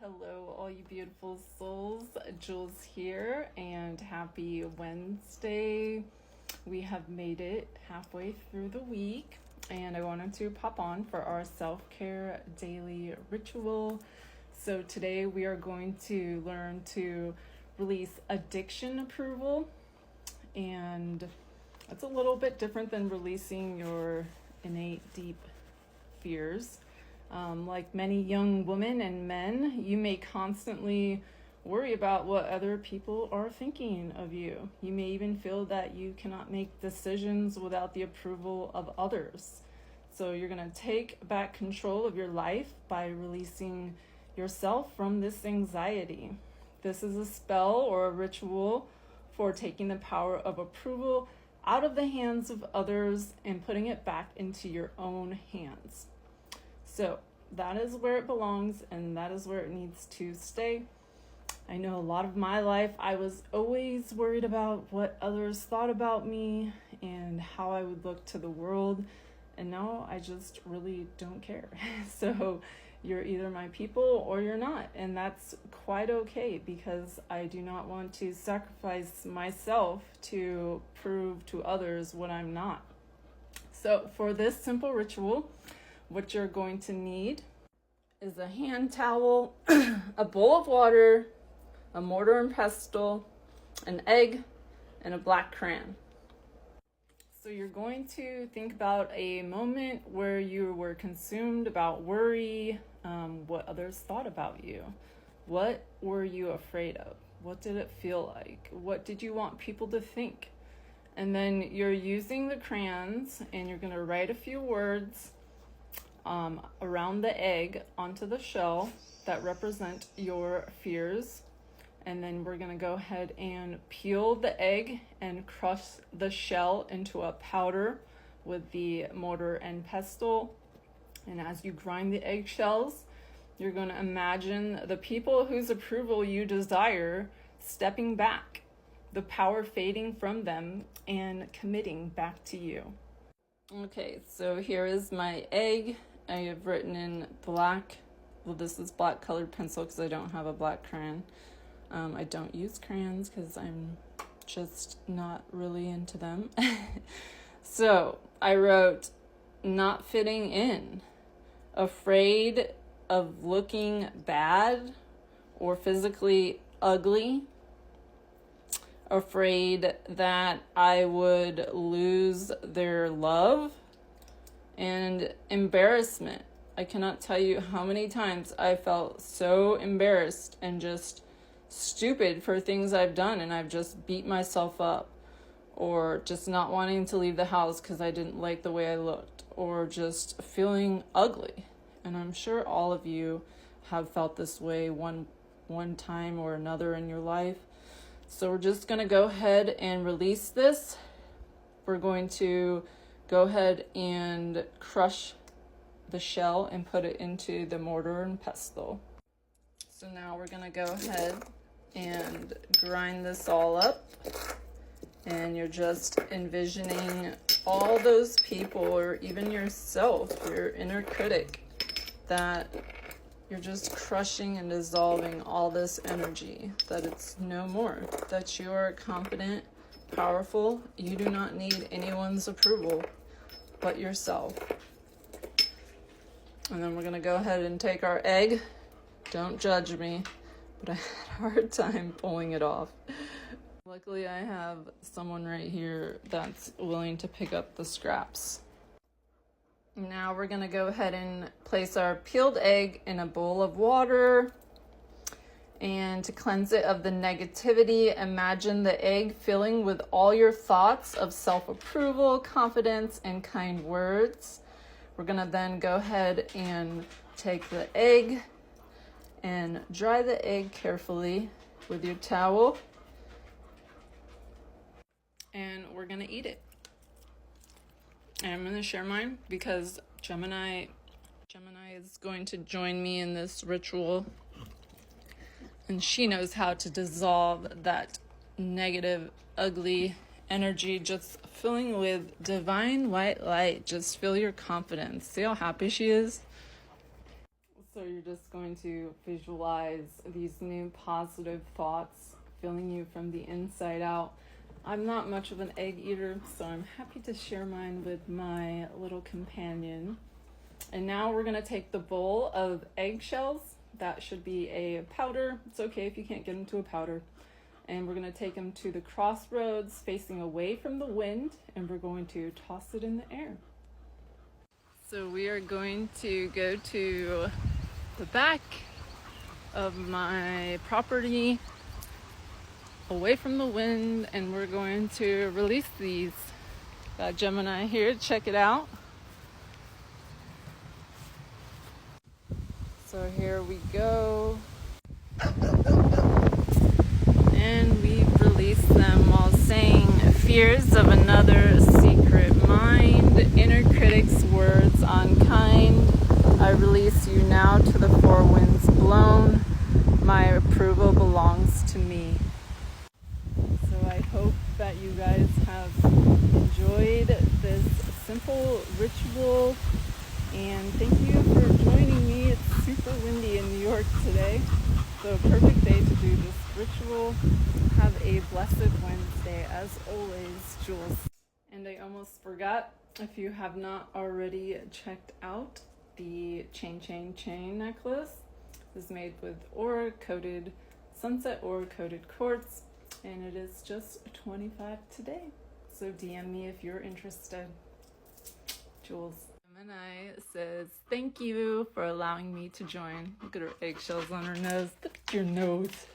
Hello, all you beautiful souls. Jules here, and happy Wednesday. We have made it halfway through the week, and I wanted to pop on for our self-care daily ritual. So today we are going to learn to release addiction approval, and it's a little bit different than releasing your innate deep fears. Like many young women and men, you may constantly worry about what other people are thinking of you. You may even feel that you cannot make decisions without the approval of others. So you're going to take back control of your life by releasing yourself from this anxiety. This is a spell or a ritual for taking the power of approval out of the hands of others and putting it back into your own hands. So that is where it belongs, and that is where it needs to stay. I know a lot of my life, I was always worried about what others thought about me and how I would look to the world. And now I just really don't care. So you're either my people or you're not. And that's quite okay, because I do not want to sacrifice myself to prove to others what I'm not. So for this simple ritual, what you're going to need is a hand towel, a bowl of water, a mortar and pestle, an egg, and a black crayon. So you're going to think about a moment where you were consumed about worry, what others thought about you. What were you afraid of? What did it feel like? What did you want people to think? And then you're using the crayons, and you're going to write a few words around the egg onto the shell that represent your fears. And then we're going to go ahead and peel the egg and crush the shell into a powder with the mortar and pestle. And as you grind the eggshells, you're going to imagine the people whose approval you desire stepping back, the power fading from them and committing back to you. Okay, so here is my egg. I have written in black, this is black colored pencil because I don't have a black crayon. I don't use crayons because I'm just not really into them. So I wrote, not fitting in, afraid of looking bad or physically ugly, afraid that I would lose their love, and embarrassment. I cannot tell you how many times I felt so embarrassed and just stupid for things I've done, and I've just beat myself up, or just not wanting to leave the house because I didn't like the way I looked, or just feeling ugly. And I'm sure all of you have felt this way one time or another in your life. So we're just going to go ahead and release this. We're going to go ahead and crush the shell and put it into the mortar and pestle. So now we're going to go ahead and grind this all up. And you're just envisioning all those people, or even yourself, your inner critic, that you're just crushing and dissolving all this energy, that it's no more, that you are confident, powerful. You do not need anyone's approval but yourself. And then we're going to go ahead and take our egg. Don't judge me, but I had a hard time pulling it off. Luckily, I have someone right here that's willing to pick up the scraps. Now we're going to go ahead and place our peeled egg in a bowl of water. And to cleanse it of the negativity, imagine the egg filling with all your thoughts of self-approval, confidence, and kind words. We're going to then go ahead and take the egg and dry the egg carefully with your towel. And we're going to eat it. And I'm going to share mine because Gemini is going to join me in this ritual. And she knows how to dissolve that negative, ugly energy, just filling with divine white light. Just feel your confidence. See how happy she is? So you're just going to visualize these new positive thoughts filling you from the inside out. I'm not much of an egg eater, so I'm happy to share mine with my little companion. And now we're gonna take the bowl of eggshells. That should be a powder. It's okay if you can't get them to a powder. And we're gonna take them to the crossroads facing away from the wind, and we're going to toss it in the air. So we are going to go to the back of my property away from the wind, and we're going to release these. Got Gemini here, check it out. So here we go. And we've released them while saying fears of another secret mind, inner critic's words unkind. I release you now to the four winds blown. My approval belongs to me. So I hope that you guys have enjoyed this simple ritual, and thank you for joining me. It's super windy in New York today, so perfect day to do this ritual. Have a blessed Wednesday. As always, Jules. And I almost forgot, if you have not already checked out the chain necklace. This is made with ore-coated, sunset ore-coated quartz, and it is just $25 today. So DM me if you're interested. Jules. Gemini says, thank you for allowing me to join. Look at her eggshells on her nose. Look at your nose.